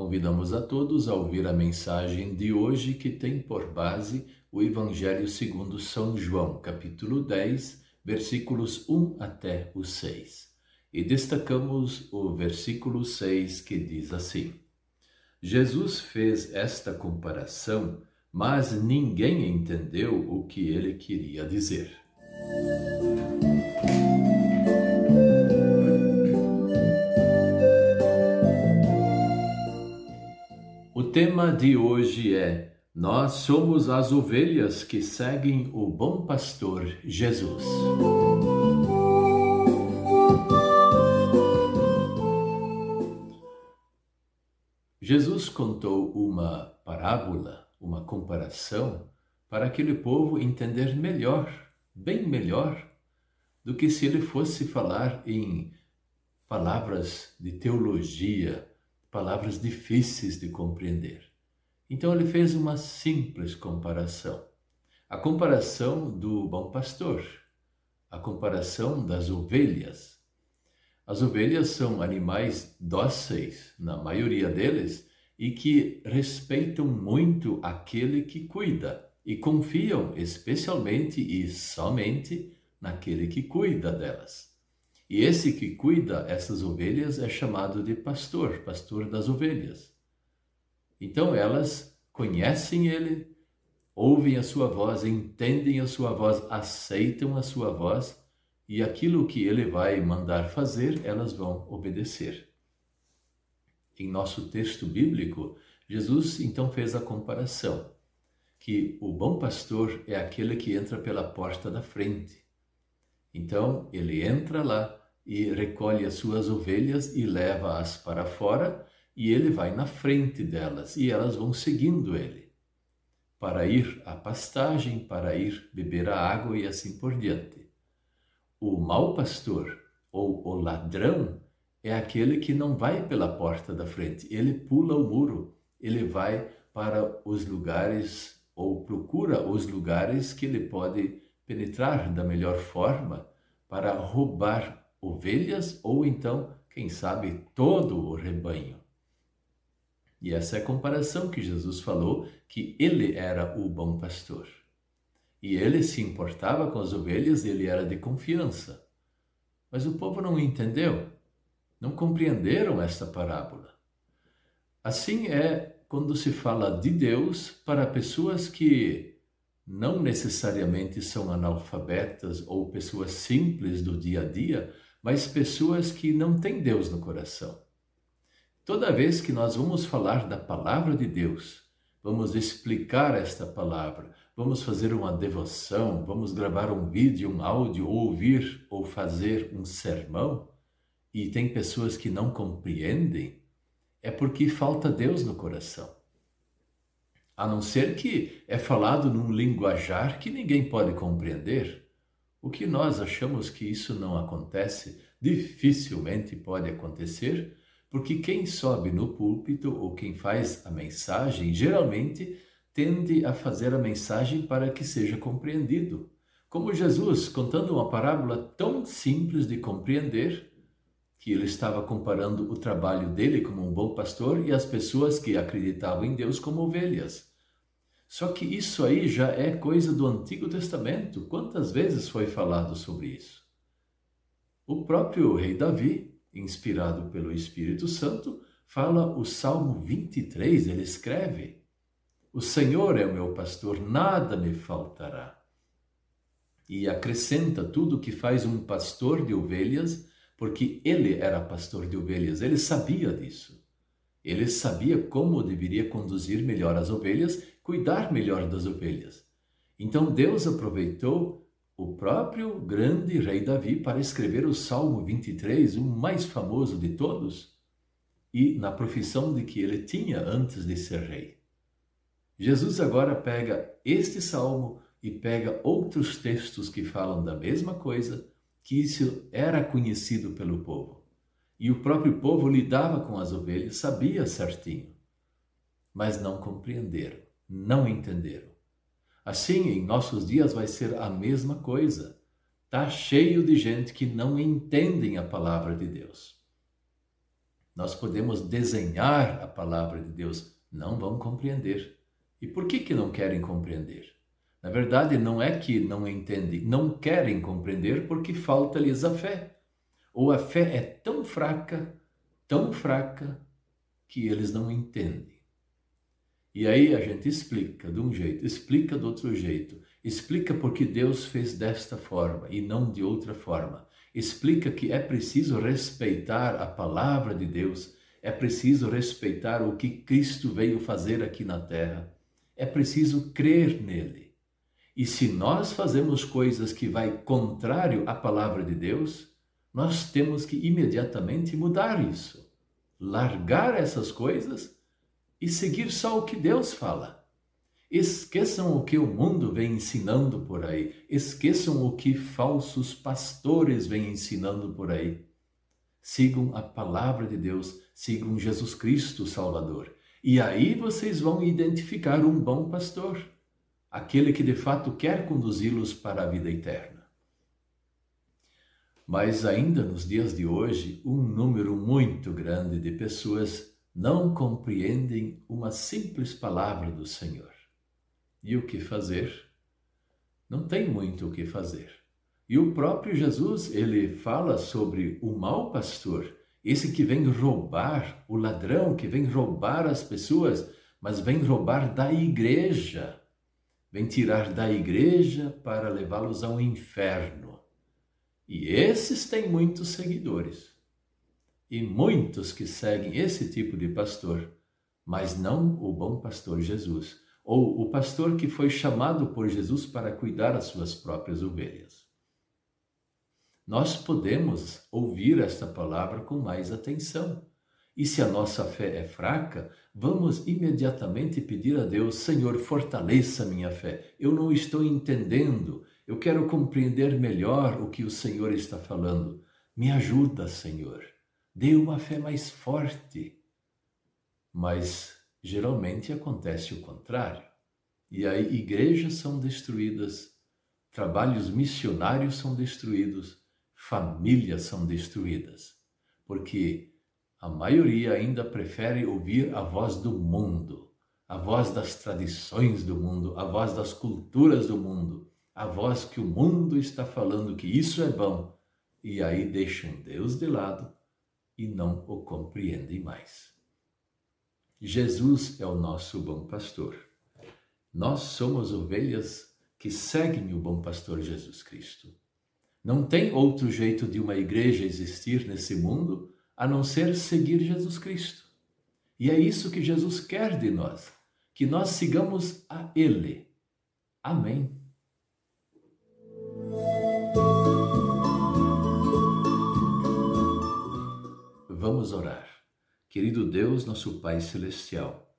Convidamos a todos a ouvir a mensagem de hoje, que tem por base o Evangelho segundo São João, capítulo 10, versículos 1 até o 6. E destacamos o versículo 6, que diz assim: Jesus fez esta comparação, mas ninguém entendeu o que ele queria dizer. O tema de hoje é: nós somos as ovelhas que seguem o bom pastor Jesus. Jesus contou uma parábola, uma comparação, para aquele povo entender melhor, bem melhor, do que se ele fosse falar em palavras de teologia, palavras difíceis de compreender. Então ele fez uma simples comparação. A comparação do bom pastor, a comparação das ovelhas. As ovelhas são animais dóceis, na maioria deles, e que respeitam muito aquele que cuida e confiam especialmente e somente naquele que cuida delas. E esse que cuida essas ovelhas é chamado de pastor, pastor das ovelhas. Então elas conhecem ele, ouvem a sua voz, entendem a sua voz, aceitam a sua voz, e aquilo que ele vai mandar fazer, elas vão obedecer. Em nosso texto bíblico, Jesus então fez a comparação, que o bom pastor é aquele que entra pela porta da frente. Então, ele entra lá e recolhe as suas ovelhas e leva-as para fora, e ele vai na frente delas, e elas vão seguindo ele, para ir à pastagem, para ir beber a água e assim por diante. O mau pastor, ou o ladrão, é aquele que não vai pela porta da frente, ele pula o muro, ele vai para os lugares, ou procura os lugares que ele pode penetrar da melhor forma para roubar ovelhas ou então, quem sabe, todo o rebanho. E essa é a comparação que Jesus falou, que ele era o bom pastor. E ele se importava com as ovelhas, ele era de confiança. Mas o povo não entendeu, não compreenderam esta parábola. Assim é quando se fala de Deus para pessoas que não necessariamente são analfabetas ou pessoas simples do dia a dia, mas pessoas que não têm Deus no coração. Toda vez que nós vamos falar da palavra de Deus, vamos explicar esta palavra, vamos fazer uma devoção, vamos gravar um vídeo, um áudio, ouvir ou fazer um sermão, e tem pessoas que não compreendem, é porque falta Deus no coração. A não ser que é falado num linguajar que ninguém pode compreender. O que nós achamos que isso não acontece, dificilmente pode acontecer, porque quem sobe no púlpito ou quem faz a mensagem, geralmente tende a fazer a mensagem para que seja compreendido. Como Jesus, contando uma parábola tão simples de compreender, que ele estava comparando o trabalho dele como um bom pastor e as pessoas que acreditavam em Deus como ovelhas. Só que isso aí já é coisa do Antigo Testamento. Quantas vezes foi falado sobre isso? O próprio rei Davi, inspirado pelo Espírito Santo, fala o Salmo 23, ele escreve: o Senhor é o meu pastor, nada me faltará. E acrescenta tudo que faz um pastor de ovelhas, porque ele era pastor de ovelhas, ele sabia disso. Ele sabia como deveria conduzir melhor as ovelhas, cuidar melhor das ovelhas. Então Deus aproveitou o próprio grande rei Davi para escrever o Salmo 23, o mais famoso de todos, e na profissão de que ele tinha antes de ser rei. Jesus agora pega este salmo e pega outros textos que falam da mesma coisa, que isso era conhecido pelo povo. E o próprio povo lidava com as ovelhas, sabia certinho, mas não compreenderam, não entenderam. Assim, em nossos dias vai ser a mesma coisa. Está cheio de gente que não entendem a palavra de Deus. nós podemos desenhar a palavra de Deus, não vão compreender. E por que não querem compreender? Na verdade, não é que não entendem, não querem compreender porque falta-lhes a fé. Ou a fé é tão fraca, que eles não entendem. E aí a gente explica de um jeito, explica do outro jeito, explica porque Deus fez desta forma e não de outra forma. Explica que é preciso respeitar a palavra de Deus, é preciso respeitar o que Cristo veio fazer aqui na terra, é preciso crer nele. E se nós fazemos coisas que vai contrário à palavra de Deus, nós temos que imediatamente mudar isso, largar essas coisas e seguir só o que Deus fala. Esqueçam o que o mundo vem ensinando por aí. Esqueçam o que falsos pastores vêm ensinando por aí. Sigam a palavra de Deus, sigam Jesus Cristo, o Salvador. E aí vocês vão identificar um bom pastor, aquele que de fato quer conduzi-los para a vida eterna. Mas ainda nos dias de hoje, um número muito grande de pessoas não compreendem uma simples palavra do Senhor. E o que fazer? Não tem muito o que fazer. E o próprio Jesus, ele fala sobre o mau pastor, esse que vem roubar, o ladrão que vem roubar as pessoas, mas vem roubar da igreja. Vem tirar da igreja para levá-los ao inferno. E esses têm muitos seguidores. E muitos que seguem esse tipo de pastor, mas não o bom pastor Jesus, ou o pastor que foi chamado por Jesus para cuidar as suas próprias ovelhas. Nós podemos ouvir esta palavra com mais atenção. E se a nossa fé é fraca, vamos imediatamente pedir a Deus: Senhor, fortaleça minha fé. Eu não estou entendendo. Eu quero compreender melhor o que o Senhor está falando. Me ajuda, Senhor. Dê uma fé mais forte. Mas geralmente acontece o contrário. E aí igrejas são destruídas, trabalhos missionários são destruídos, famílias são destruídas. Porque a maioria ainda prefere ouvir a voz do mundo, a voz das tradições do mundo, a voz das culturas do mundo, a voz que o mundo está falando que isso é bom, e aí deixam Deus de lado e não o compreendem mais. Jesus é o nosso bom pastor. Nós somos ovelhas que seguem o bom pastor Jesus Cristo. Não tem outro jeito de uma igreja existir nesse mundo a não ser seguir Jesus Cristo. E é isso que Jesus quer de nós, que nós sigamos a Ele. Amém. Vamos orar. Querido Deus, nosso Pai Celestial,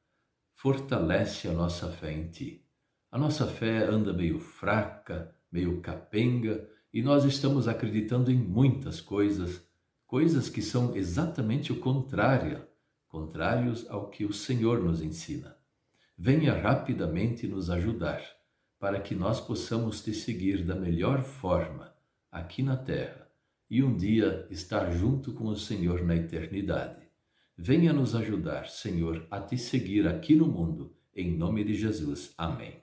fortalece a nossa fé em Ti. A nossa fé anda meio fraca, meio capenga, e nós estamos acreditando em muitas coisas que são exatamente o contrários ao que o Senhor nos ensina. Venha rapidamente nos ajudar, para que nós possamos Te seguir da melhor forma aqui na terra e um dia estar junto com o Senhor na eternidade. Venha nos ajudar, Senhor, a Te seguir aqui no mundo, em nome de Jesus. Amém.